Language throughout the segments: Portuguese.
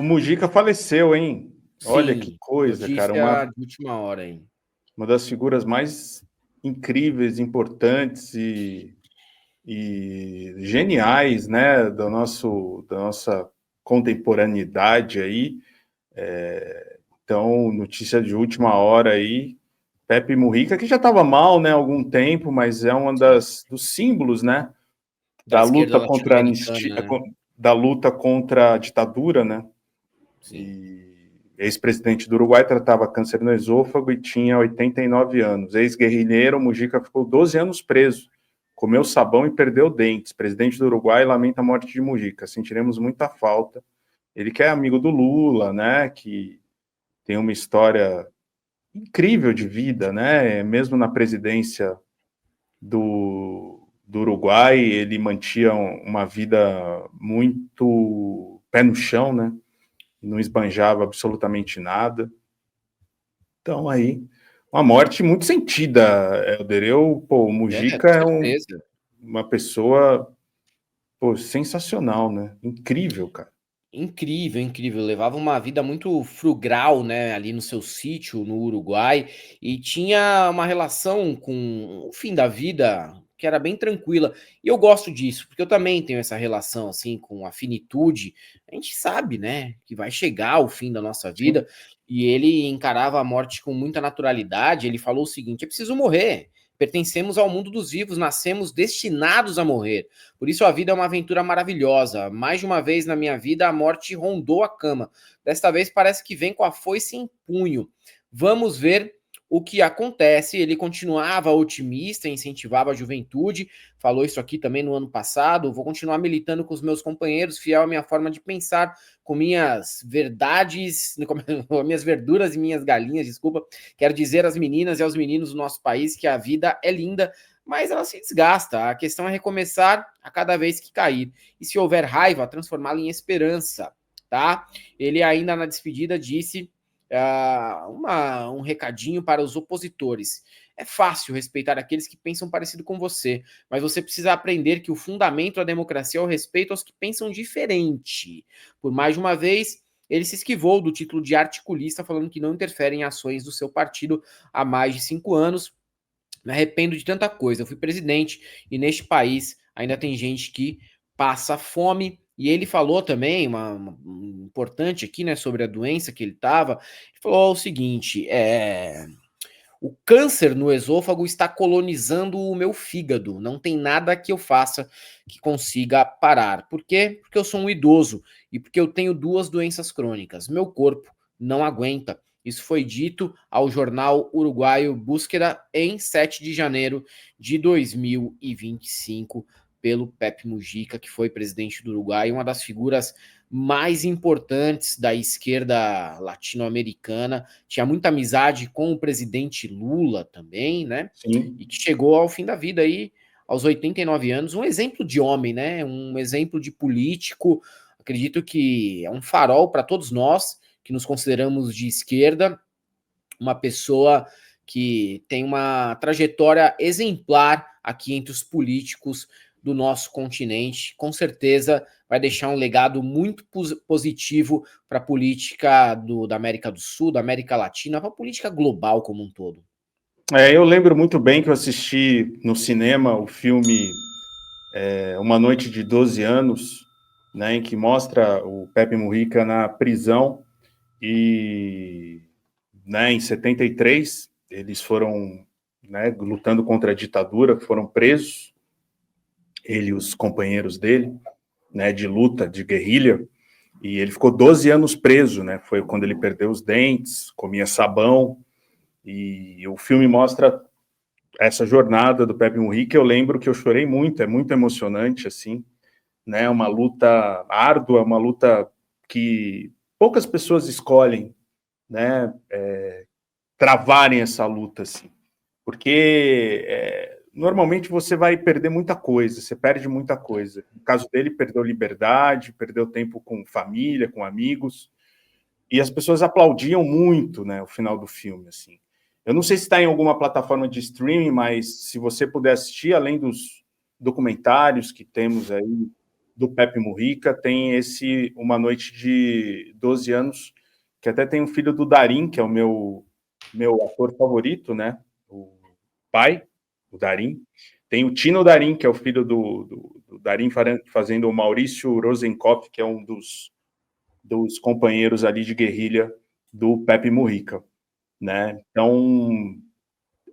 O Mujica faleceu, hein? Olha que Sim, coisa, cara. notícia de última hora aí. Uma das figuras mais incríveis, importantes e geniais, né, da nossa contemporaneidade aí. Então, notícia de última hora aí. Pepe Mujica, que já estava mal, né, há algum tempo, mas é uma Sim. dos símbolos, né, Da da esquerda luta contra a latino-americana, anistia, né? da luta contra a ditadura, né? Sim. E ex-presidente do Uruguai tratava câncer no esôfago e tinha 89 anos. Ex-guerrilheiro, Mujica ficou 12 anos preso, comeu sabão e perdeu dentes. Presidente do Uruguai lamenta a morte de Mujica. Sentiremos muita falta. Ele que é amigo do Lula, né? Que tem uma história incrível de vida, né? Mesmo na presidência do Uruguai, ele mantinha uma vida muito pé no chão, né? Não esbanjava absolutamente nada. Então, aí, uma morte muito sentida, Helder. O Mujica Com é certeza. uma pessoa, pô, sensacional, né? Incrível, cara. Incrível, incrível. Levava uma vida muito frugal, né, ali no seu sítio no Uruguai, e tinha uma relação com o fim da vida que era bem tranquila. E eu gosto disso, porque eu também tenho essa relação, assim, com a finitude. A gente sabe, né, que vai chegar o fim da nossa vida, Sim. e ele encarava a morte com muita naturalidade. Ele falou o seguinte: é preciso morrer. Pertencemos ao mundo dos vivos, nascemos destinados a morrer. Por isso a vida é uma aventura maravilhosa. Mais de uma vez na minha vida a morte rondou a cama. Desta vez parece que vem com a foice em punho. Vamos ver o que acontece. Ele continuava otimista, incentivava a juventude. Falou isso aqui também no ano passado. Vou continuar militando com os meus companheiros, fiel à minha forma de pensar, com minhas verdades, com minhas verduras e minhas galinhas, desculpa. Quero dizer às meninas e aos meninos do nosso país que a vida é linda, mas ela se desgasta. A questão é recomeçar a cada vez que cair. E se houver raiva, transformá-la em esperança, tá? Ele ainda na despedida disse um recadinho para os opositores. É fácil respeitar aqueles que pensam parecido com você, mas você precisa aprender que o fundamento da democracia é o respeito aos que pensam diferente. Por mais de uma vez, ele se esquivou do título de articulista, falando que não interfere em ações do seu partido há mais de 5 anos. Me arrependo de tanta coisa. Eu fui presidente e neste país ainda tem gente que passa fome. E ele falou também, importante aqui, né, sobre a doença que ele estava. Ele falou o seguinte: o câncer no esôfago está colonizando o meu fígado. Não tem nada que eu faça que consiga parar. Por quê? Porque eu sou um idoso e porque eu tenho duas doenças crônicas. Meu corpo não aguenta. Isso foi dito ao jornal uruguaio Búsqueda em 7 de janeiro de 2025 pelo Pepe Mujica, que foi presidente do Uruguai, uma das figuras mais importantes da esquerda latino-americana. Tinha muita amizade com o presidente Lula também, né? Sim. E que chegou ao fim da vida aí, aos 89 anos, um exemplo de homem, né? Um exemplo de político. Acredito que é um farol para todos nós que nos consideramos de esquerda, uma pessoa que tem uma trajetória exemplar aqui entre os políticos do nosso continente. Com certeza vai deixar um legado muito positivo para a política da América do Sul, da América Latina, para a política global como um todo. Eu lembro muito bem que eu assisti no cinema o filme Uma Noite de 12 Anos, né, em que mostra o Pepe Mujica na prisão e, né, em 73 eles foram, né, lutando contra a ditadura, foram presos, ele e os companheiros dele, né, de luta, de guerrilha, e ele ficou 12 anos preso, né, foi quando ele perdeu os dentes, comia sabão, e o filme mostra essa jornada do Pepe Mujica. Eu lembro que eu chorei muito, é muito emocionante, assim, né, uma luta árdua, uma luta que poucas pessoas escolhem, né, travarem essa luta, assim, porque normalmente você vai perder muita coisa, você perde muita coisa. No caso dele, perdeu liberdade, perdeu tempo com família, com amigos, e as pessoas aplaudiam muito, né, o final do filme, assim. Eu não sei se está em alguma plataforma de streaming, mas se você puder assistir, além dos documentários que temos aí do Pepe Mujica, tem esse Uma Noite de 12 Anos, que até tem o filho do Darín, que é o meu ator favorito, né? O pai, o Darín. Tem o Tino Darín, que é o filho do Darín, fazendo o Maurício Rosenkopf, que é um dos companheiros ali de guerrilha do Pepe Mujica, né? Então,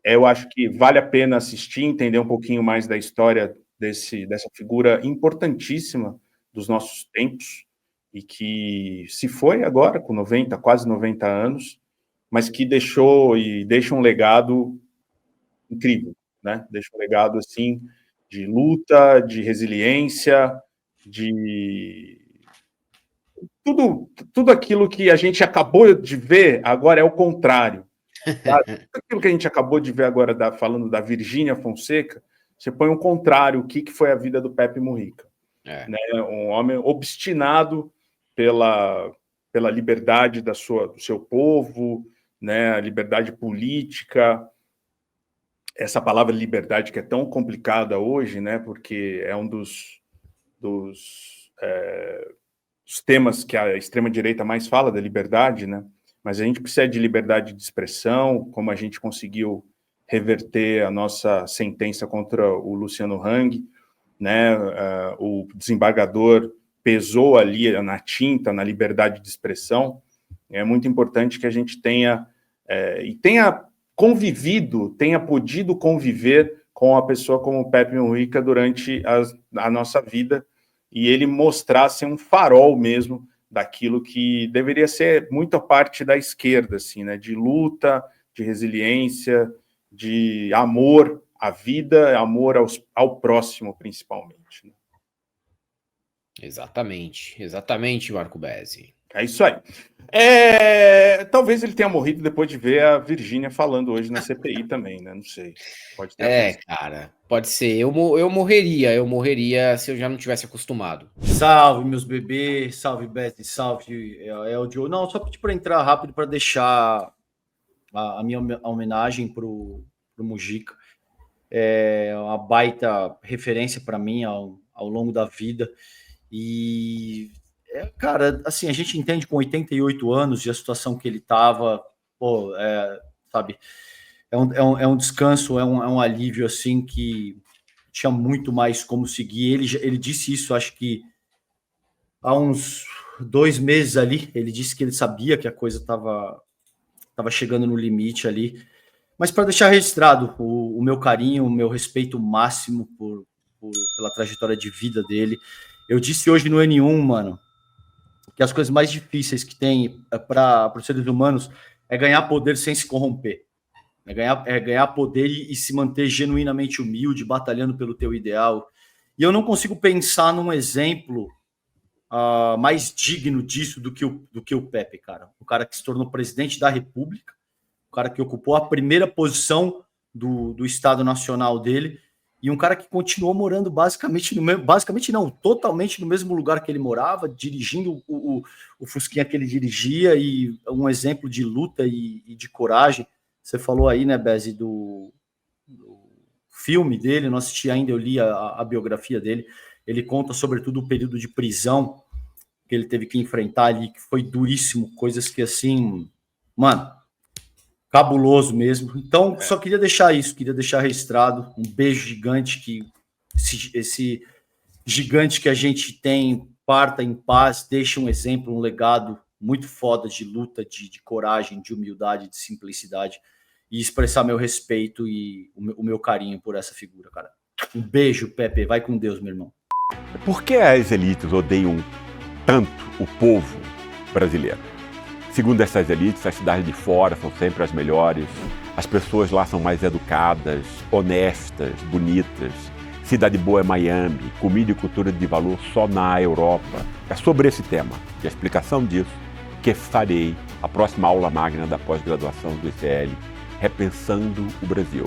eu acho que vale a pena assistir, entender um pouquinho mais da história dessa figura importantíssima dos nossos tempos, e que se foi agora, com quase 90 anos, mas que deixou e deixa um legado incrível, né? Deixa um legado, assim, de luta, de resiliência, de tudo aquilo que a gente acabou de ver, agora é o contrário. Tá? Tudo aquilo que a gente acabou de ver agora, falando da Virgínia Fonseca, você põe um contrário, o que foi a vida do Pepe Mujica. Né? Um homem obstinado pela liberdade do seu povo, né? A liberdade política, essa palavra liberdade que é tão complicada hoje, né? Porque é um dos temas que a extrema-direita mais fala, da liberdade, né? Mas a gente precisa de liberdade de expressão, como a gente conseguiu reverter a nossa sentença contra o Luciano Hang, né? O desembargador pesou ali na tinta, na liberdade de expressão. É muito importante que a gente tenha podido conviver com uma pessoa como o Pepe Mujica durante a nossa vida, e ele mostrasse um farol mesmo daquilo que deveria ser muito a parte da esquerda, assim, né? De luta, de resiliência, de amor à vida, amor ao próximo, principalmente. Né? Exatamente, Marco Bezzi. É isso aí. Talvez ele tenha morrido depois de ver a Virgínia falando hoje na CPI também, né? Não sei. Pode ter acontecido. Cara, pode ser. Eu morreria se eu já não tivesse acostumado. Salve, meus bebês, salve, Bezzi, salve, Eldio. Não, só pedir para entrar rápido para deixar a minha homenagem pro Mujica. É uma baita referência para mim ao longo da vida. E, cara, assim, a gente entende com 88 anos e a situação que ele estava, sabe, é um descanso, é um alívio, assim, que tinha muito mais como seguir. Ele disse isso, acho que há uns 2 meses ali, ele disse que ele sabia que a coisa estava chegando no limite ali. Mas para deixar registrado o meu carinho, o meu respeito máximo pela trajetória de vida dele. Eu disse hoje no N1, mano, que as coisas mais difíceis que tem para os seres humanos é ganhar poder sem se corromper. É ganhar poder e se manter genuinamente humilde, batalhando pelo teu ideal. E eu não consigo pensar num exemplo mais digno disso do que o Pepe, cara. O cara que se tornou presidente da República, o cara que ocupou a primeira posição do Estado Nacional dele, e um cara que continuou morando totalmente no mesmo lugar que ele morava, dirigindo o Fusquinha que ele dirigia, e um exemplo de luta e de coragem. Você falou aí, né, Bezzi, do filme dele, não assisti ainda, eu li a biografia dele. Ele conta, sobretudo, o período de prisão que ele teve que enfrentar ali, que foi duríssimo, coisas que, assim, mano, cabuloso mesmo. Então, só queria deixar registrado, um beijo gigante, que esse gigante que a gente tem parta em paz, deixa um exemplo, um legado muito foda de luta, de coragem, de humildade, de simplicidade, e expressar meu respeito e o meu carinho por essa figura, cara. Um beijo, Pepe, vai com Deus, meu irmão. Por que as elites odeiam tanto o povo brasileiro? Segundo essas elites, as cidades de fora são sempre as melhores, as pessoas lá são mais educadas, honestas, bonitas. Cidade boa é Miami, comida e cultura de valor só na Europa. É sobre esse tema e a explicação disso que farei a próxima aula magna da pós-graduação do ICL, Repensando o Brasil,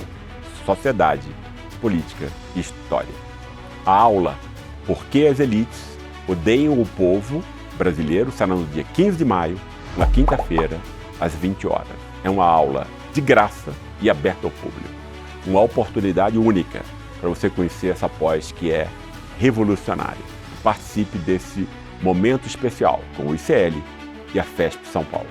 Sociedade, Política e História. A aula Por que as elites odeiam o povo brasileiro será no dia 15 de maio, na quinta-feira, às 20 horas. É uma aula de graça e aberta ao público. Uma oportunidade única para você conhecer essa pós que é revolucionária. participe desse momento especial com o ICL e a FESP São Paulo.